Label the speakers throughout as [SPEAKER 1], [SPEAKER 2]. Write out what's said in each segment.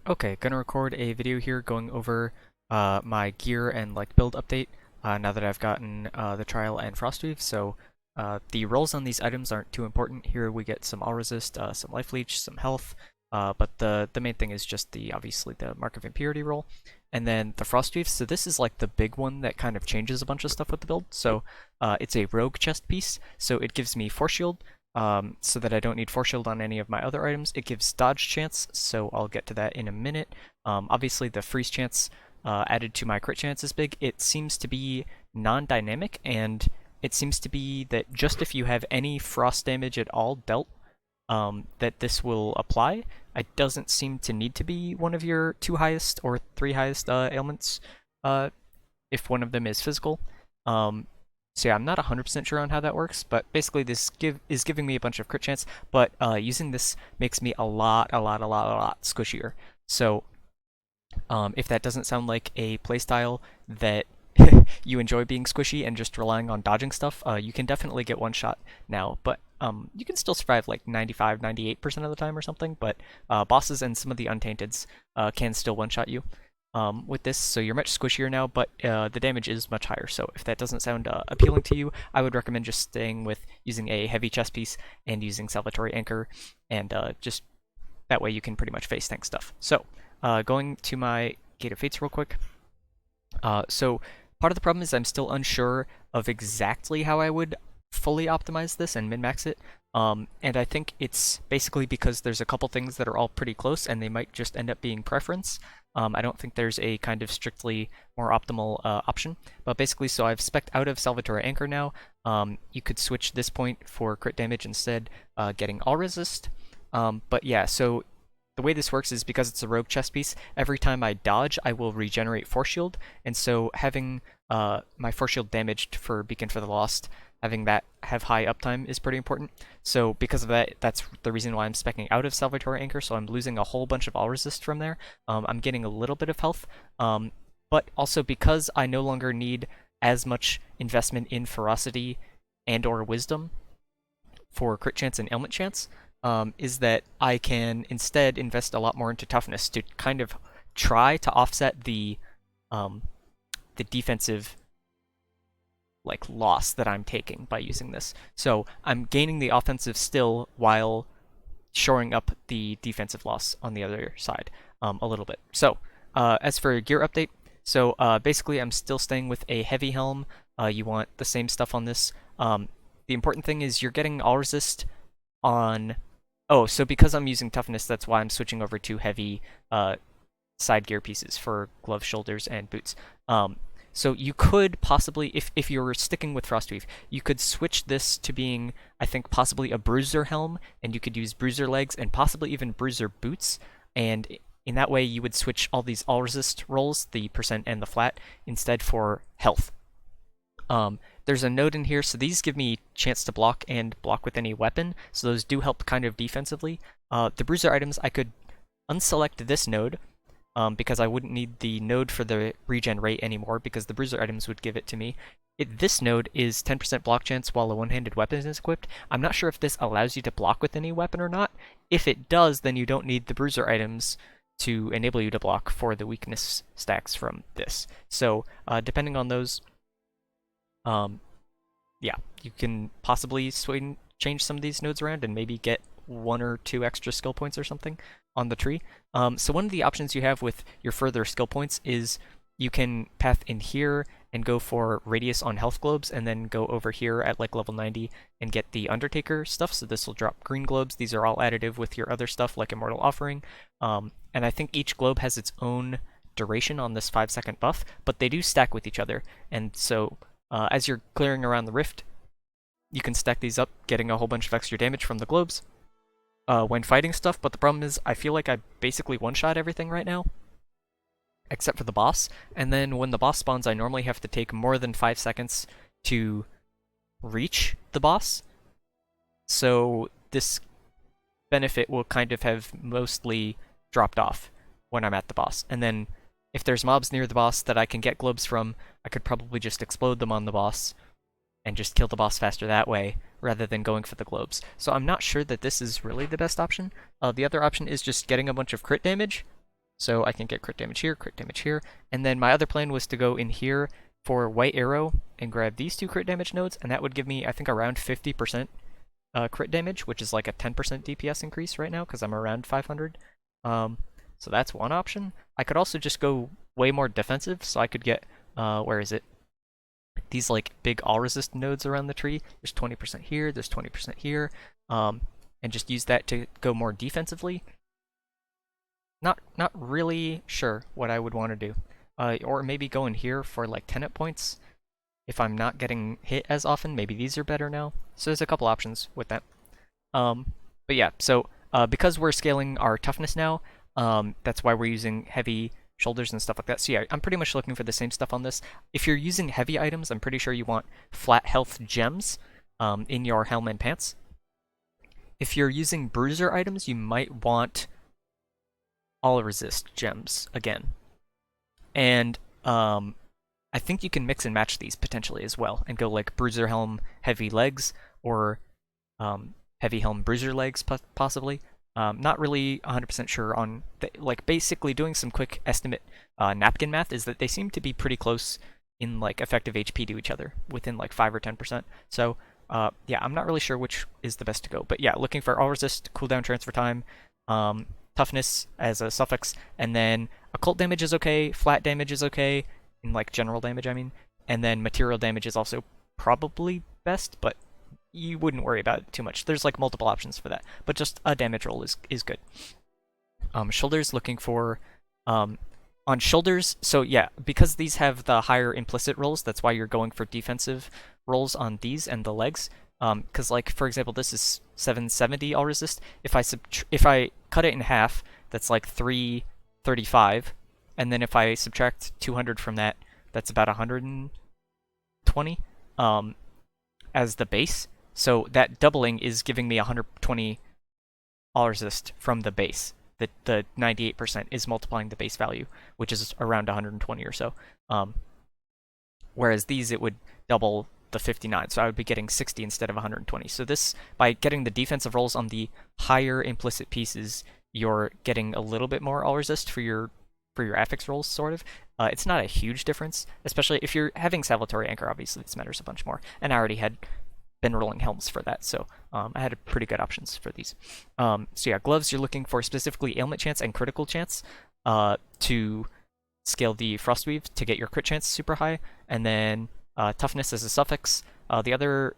[SPEAKER 1] Okay, gonna record a video here going over my gear and like build update now that I've gotten the trial and Frostweave. So the rolls on these items aren't too important. Here we get some all resist, some life leech, some health, but the main thing is just the obviously the Mark of Impurity roll, and then the Frostweave. So this is like the big one that kind of changes a bunch of stuff with the build. So it's a rogue chest piece, so it gives me force shield. So that I don't need force shield on any of my other items. It gives dodge chance, so I'll get to that in a minute. Obviously the freeze chance added to my crit chance is big. It seems to be non-dynamic, and it seems to be that just if you have any frost damage at all dealt, that this will apply. It doesn't seem to need to be one of your 2 highest or 3 highest ailments if one of them is physical. So yeah, I'm not 100% sure on how that works, but basically this is giving me a bunch of crit chance, but using this makes me a lot squishier. So if that doesn't sound like a playstyle that you enjoy being squishy and just relying on dodging stuff, you can definitely get one shot now, but you can still survive like 95, 98% of the time or something, but bosses and some of the untainteds can still one shot you with this, so you're much squishier now, but the damage is much higher. So if that doesn't sound appealing to you, I would recommend just staying with using a heavy chest piece and using Salvatore Anchor, and just that way you can pretty much face tank stuff. So going to my Gate of Fates real quick. So part of the problem is I'm still unsure of exactly how I would fully optimize this and min-max it. And I think it's basically because there's a couple things that are all pretty close and they might just end up being preference. I don't think there's a kind of strictly more optimal option. But basically, so I've spec'd out of Salvatore Anchor now. You could switch this point for crit damage instead, getting all resist. But yeah, so the way this works is because it's a rogue chest piece, every time I dodge, I will regenerate force shield. And so having my force shield damaged for Beacon for the Lost, having that have high uptime is pretty important. So because of that, that's the reason why I'm speccing out of Salvatore Anchor, so I'm losing a whole bunch of all resist from there. I'm getting a little bit of health, but also because I no longer need as much investment in ferocity and or wisdom for crit chance and ailment chance, is that I can instead invest a lot more into toughness to kind of try to offset the defensive like loss that I'm taking by using this. So I'm gaining the offensive still while shoring up the defensive loss on the other side a little bit. So as for gear update, so basically I'm still staying with a heavy helm. You want the same stuff on this. The important thing is you're getting all resist on... Oh, so because I'm using toughness, that's why I'm switching over to heavy side gear pieces for gloves, shoulders, and boots. So you could possibly, if you're sticking with Frostweave, you could switch this to being, I think, possibly a bruiser helm, and you could use bruiser legs and possibly even bruiser boots, and in that way you would switch all these all resist rolls, the percent and the flat, instead for health. There's a node in here, so these give me chance to block and block with any weapon, so those do help kind of defensively. The bruiser items, I could unselect this node, because I wouldn't need the node for the regen rate anymore, because the bruiser items would give it to me. This node is 10% block chance while a one-handed weapon is equipped. I'm not sure if this allows you to block with any weapon or not. If it does, then you don't need the bruiser items to enable you to block for the weakness stacks from this. So depending on those, yeah, you can possibly change some of these nodes around and maybe get 1 or 2 extra skill points or something on the tree. So one of the options you have with your further skill points is you can path in here and go for radius on health globes, and then go over here at like level 90 and get the Undertaker stuff. So this will drop green globes. These are all additive with your other stuff like Immortal Offering. And I think each globe has its own duration on this 5-second buff, but they do stack with each other. And so as you're clearing around the rift, you can stack these up, getting a whole bunch of extra damage from the globes when fighting stuff, but the problem is I feel like I basically one-shot everything right now, except for the boss, and then when the boss spawns, I normally have to take more than 5 seconds to reach the boss, so this benefit will kind of have mostly dropped off when I'm at the boss. And then if there's mobs near the boss that I can get globes from, I could probably just explode them on the boss and just kill the boss faster that way, rather than going for the globes. So I'm not sure that this is really the best option. The other option is just getting a bunch of crit damage, So I can get crit damage here, and then my other plan was to go in here for white arrow and grab these 2 crit damage nodes, and that would give me, I think, around 50% crit damage, which is like a 10% DPS increase right now because I'm around 500. So that's one option. I could also just go way more defensive, so I could get, where is it? These like big all resist nodes around the tree. There's 20% here, there's 20% here, and just use that to go more defensively. Not really sure what I would want to do. Or maybe go in here for like tenant points. If I'm not getting hit as often, maybe these are better now. So there's a couple options with that. But yeah, so because we're scaling our toughness now, that's why we're using heavy shoulders and stuff like that. So yeah, I'm pretty much looking for the same stuff on this. If you're using heavy items, I'm pretty sure you want flat health gems in your helm and pants. If you're using bruiser items, you might want all resist gems again. And I think you can mix and match these potentially as well and go like bruiser helm heavy legs or heavy helm bruiser legs possibly. Not really 100% sure on like basically doing some quick estimate napkin math is that they seem to be pretty close in like effective HP to each other within like 5 or 10%. So yeah, I'm not really sure which is the best to go, but yeah, looking for all resist, cooldown transfer time, toughness as a suffix, and then occult damage is okay, flat damage is okay, in like general damage I mean, and then material damage is also probably best, but you wouldn't worry about it too much. There's like multiple options for that, but just a damage roll is good. Shoulders, looking for on shoulders, so yeah, because these have the higher implicit rolls, that's why you're going for defensive rolls on these and the legs. Because like for example, this is 770 all resist. If I cut it in half, that's like 335, and then if I subtract 200 from that, that's about 120 as the base. So that doubling is giving me 120 all resist from the base. The 98% is multiplying the base value, which is around 120 or so. Whereas these, it would double the 59, so I would be getting 60 instead of 120. So this, by getting the defensive rolls on the higher implicit pieces, you're getting a little bit more all resist for your affix rolls, sort of. It's not a huge difference, especially if you're having Salvatore Anchor, obviously this matters a bunch more. And I already had been rolling helms for that, so I had pretty good options for these. So yeah, gloves, you're looking for specifically ailment chance and critical chance to scale the Frostweave to get your crit chance super high, and then toughness as a suffix. The other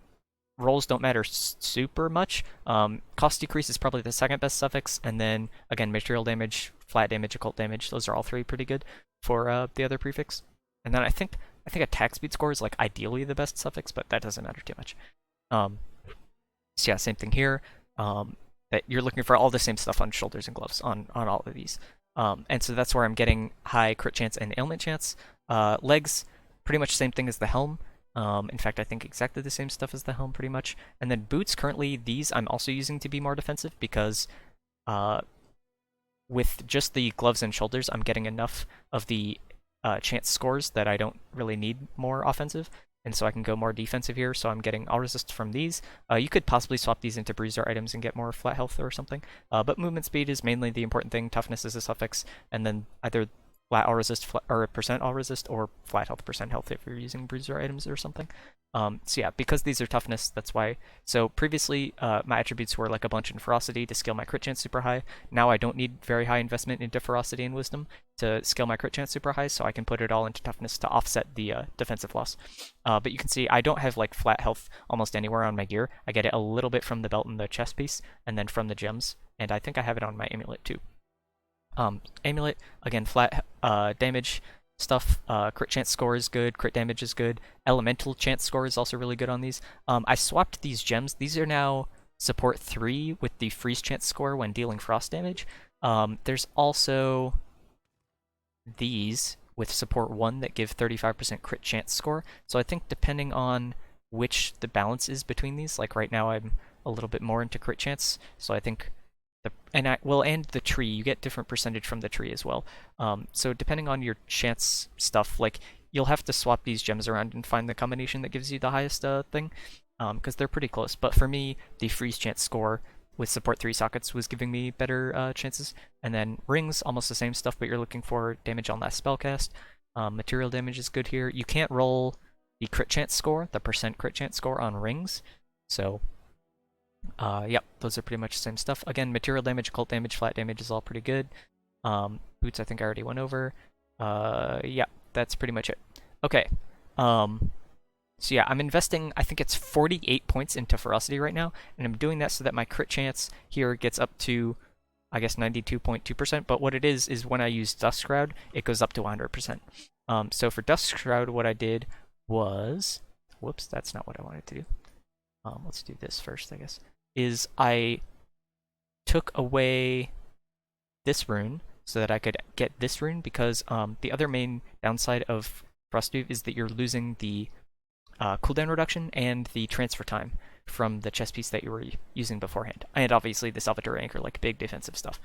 [SPEAKER 1] rolls don't matter super much. Cost decrease is probably the second best suffix, and then again material damage, flat damage, occult damage. Those are all three pretty good for the other prefix. And then I think attack speed score is like ideally the best suffix, but that doesn't matter too much. So yeah, same thing here. That you're looking for all the same stuff on shoulders and gloves on all of these. And so that's where I'm getting high crit chance and ailment chance. Legs, pretty much same thing as the helm. In fact, I think exactly the same stuff as the helm, pretty much. And then boots, currently these I'm also using to be more defensive because with just the gloves and shoulders, I'm getting enough of the chance scores that I don't really need more offensive. And so I can go more defensive here, so I'm getting all resist from these. You could possibly swap these into bruiser items and get more flat health or something. But movement speed is mainly the important thing, toughness is a suffix, and then either flat all resist or percent all resist, or flat health percent health if you're using bruiser items or something. So yeah, because these are toughness, that's why. So previously, my attributes were like a bunch in ferocity to scale my crit chance super high. Now I don't need very high investment into ferocity and wisdom to scale my crit chance super high, so I can put it all into toughness to offset the defensive loss. But you can see I don't have like flat health almost anywhere on my gear. I get it a little bit from the belt and the chest piece, and then from the gems, and I think I have it on my amulet too. Amulet, again, flat damage stuff. Crit chance score is good, crit damage is good. Elemental chance score is also really good on these. I swapped these gems. These are now support 3 with the freeze chance score when dealing frost damage. There's also these with support 1 that give 35% crit chance score. So I think depending on which the balance is between these, like right now I'm a little bit more into crit chance, so I think and the tree, you get different percentage from the tree as well. So depending on your chance stuff, like you'll have to swap these gems around and find the combination that gives you the highest thing, because they're pretty close. But for me, the freeze chance score with support 3 sockets was giving me better chances. And then rings, almost the same stuff, but you're looking for damage on last spellcast. Material damage is good here. You can't roll the crit chance score, the percent crit chance score on rings. So, yep, those are pretty much the same stuff. Again, material damage, occult damage, flat damage is all pretty good. Boots I think I already went over. Yeah, that's pretty much it. Okay. So yeah, I'm investing, I think it's 48 points into Ferocity right now, and I'm doing that so that my crit chance here gets up to, I guess, 92.2%, but what it is when I use Dusk Shroud, it goes up to 100%. So for Dusk Shroud, what I did was, whoops, that's not what I wanted to do. Let's do this first, I guess, is I took away this rune so that I could get this rune, because the other main downside of Frostweave is that you're losing the cooldown reduction and the transfer time from the chest piece that you were using beforehand. And obviously the Salvatore Anchor, like big defensive stuff.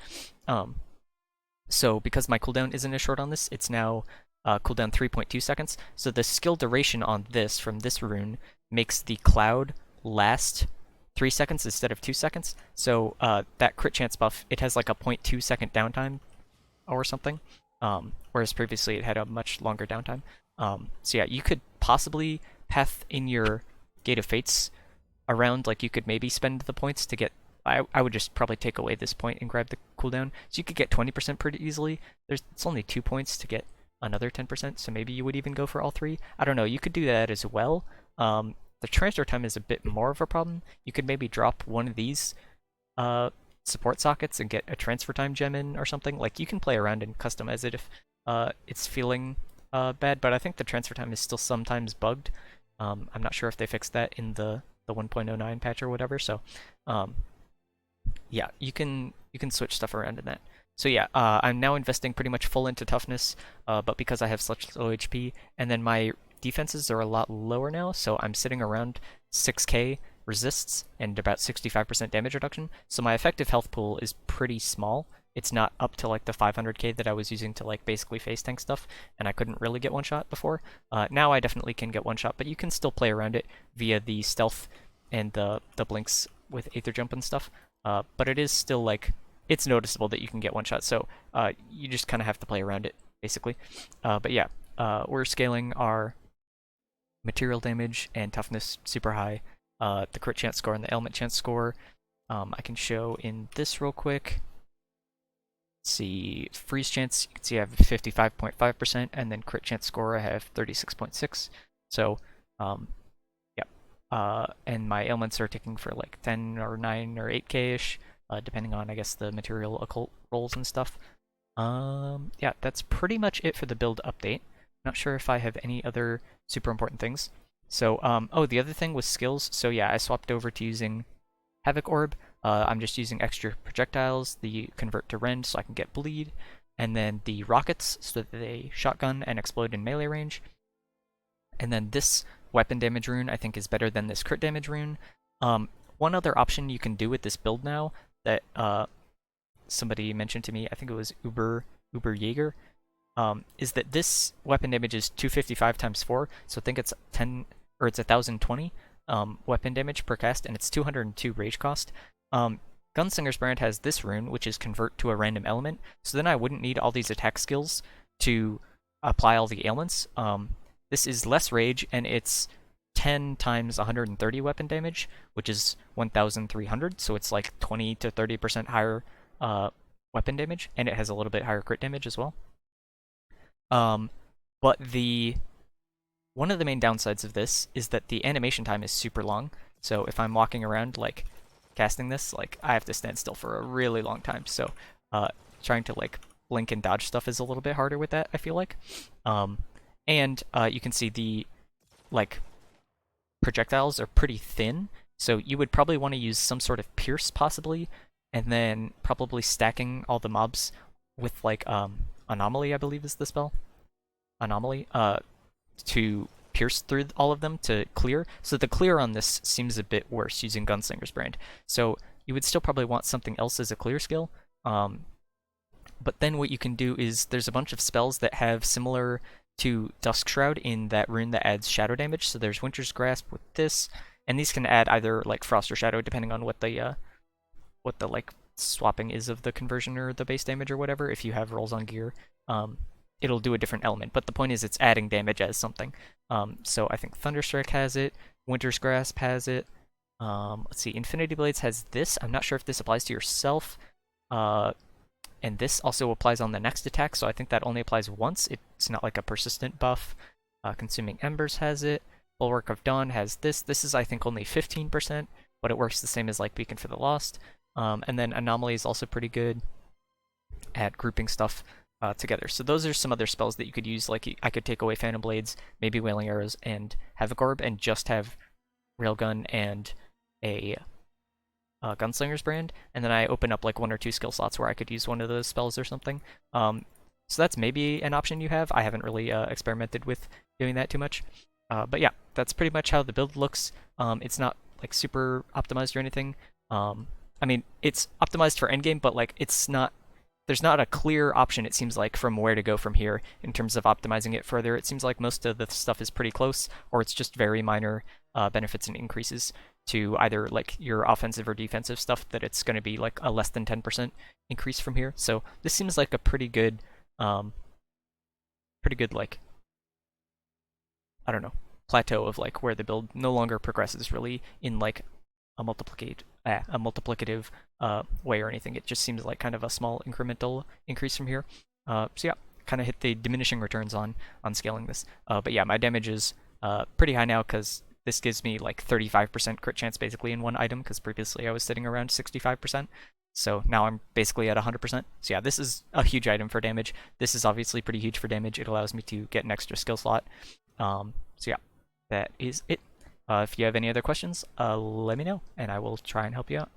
[SPEAKER 1] So because my cooldown isn't as short on this, it's now cooldown 3.2 seconds. So the skill duration on this from this rune makes the cloud last 3 seconds instead of 2 seconds. So that crit chance buff, it has like a 0.2 second downtime or something. Whereas previously it had a much longer downtime. So yeah, you could possibly path in your Gate of Fates around, like you could maybe spend the points to get, I would just probably take away this point and grab the cooldown. So you could get 20% pretty easily. It's only 2 points to get another 10%, so maybe you would even go for all 3. I don't know, you could do that as well. The transfer time is a bit more of a problem. You could maybe drop one of these support sockets and get a transfer time gem in or something. Like you can play around and customize it if it's feeling bad, but I think the transfer time is still sometimes bugged. I'm not sure if they fixed that in the 1.09 patch or whatever. So, yeah, you can switch stuff around in that. So yeah, I'm now investing pretty much full into toughness, but because I have such low HP, and then my defenses are a lot lower now, so I'm sitting around 6k resists and about 65% damage reduction. So my effective health pool is pretty small. It's not up to like the 500k that I was using to like basically face tank stuff, and I couldn't really get one shot before. Now I definitely can get one shot, but you can still play around it via the stealth and the blinks with Aether Jump and stuff. But it is still like, it's noticeable that you can get one shot, so you just kind of have to play around it, basically. But yeah, we're scaling our material damage and toughness super high. The crit chance score and the ailment chance score, I can show in this real quick. See, freeze chance, you can see I have 55.5%, and then crit chance score I have 36.6. So, yeah. And my ailments are ticking for like 10 or 9 or 8k-ish, depending on, I guess, the material occult rolls and stuff. Yeah, that's pretty much it for the build update. Not sure if I have any other super important things. So, oh, the other thing was skills. So yeah, I swapped over to using Havoc Orb. I'm just using extra projectiles, the convert to rend so I can get bleed, and then the rockets so that they shotgun and explode in melee range. And then this weapon damage rune I think is better than this crit damage rune. One other option you can do with this build now that somebody mentioned to me, I think it was Uber Jaeger, is that this weapon damage is 255 times 4, so I think it's 10 or it's 1020 weapon damage per cast, and it's 202 rage cost. Gunslinger's Brand has this rune, which is convert to a random element, so then I wouldn't need all these attack skills to apply all the ailments. This is less rage, and it's 10 times 130 weapon damage, which is 1,300, so it's like 20 to 30% higher weapon damage, and it has a little bit higher crit damage as well. But one of the main downsides of this is that the animation time is super long. So if I'm walking around like casting this, like I have to stand still for a really long time. So trying to like blink and dodge stuff is a little bit harder with that, I feel like. And you can see the like projectiles are pretty thin. So you would probably want to use some sort of pierce possibly, and then probably stacking all the mobs with like Anomaly, I believe is the spell. Anomaly, to pierce through all of them to clear. So the clear on this seems a bit worse using Gunslinger's Brand. So you would still probably want something else as a clear skill. But then what you can do is there's a bunch of spells that have similar to Dusk Shroud in that rune that adds shadow damage. So there's Winter's Grasp with this, and these can add either like Frost or Shadow depending on what the what the like swapping is of the conversion or the base damage or whatever. If you have rolls on gear, it'll do a different element. But the point is, it's adding damage as something. So I think Thunderstrike has it. Winter's Grasp has it. Let's see, Infinity Blades has this. I'm not sure if this applies to yourself. And this also applies on the next attack, so I think that only applies once. It's not like a persistent buff. Consuming Embers has it. Bulwark of Dawn has this. This is, I think, only 15%, but it works the same as like Beacon for the Lost. And then Anomaly is also pretty good at grouping stuff together. So those are some other spells that you could use. Like I could take away Phantom Blades, maybe Wailing Arrows, and Havoc Orb, and just have Railgun and a Gunslinger's Brand, and then I open up like 1 or 2 skill slots where I could use one of those spells or something. So that's maybe an option you have. I haven't really experimented with doing that too much. But yeah, that's pretty much how the build looks. It's not like super optimized or anything. I mean, it's optimized for endgame, but like it's not. There's not a clear option, it seems like, from where to go from here in terms of optimizing it further. It seems like most of the stuff is pretty close, or it's just very minor benefits and increases to either like your offensive or defensive stuff, that it's going to be like a less than 10% increase from here. So this seems like a pretty good like, I don't know, plateau of like where the build no longer progresses really in like a multiplicative way or anything. It just seems like kind of a small incremental increase from here. So yeah, kind of hit the diminishing returns on scaling this. But yeah, my damage is pretty high now because this gives me like 35% crit chance basically in one item, because previously I was sitting around 65%. So now I'm basically at 100%. So yeah, this is a huge item for damage. This is obviously pretty huge for damage. It allows me to get an extra skill slot. So yeah, that is it. If you have any other questions, let me know, and I will try and help you out.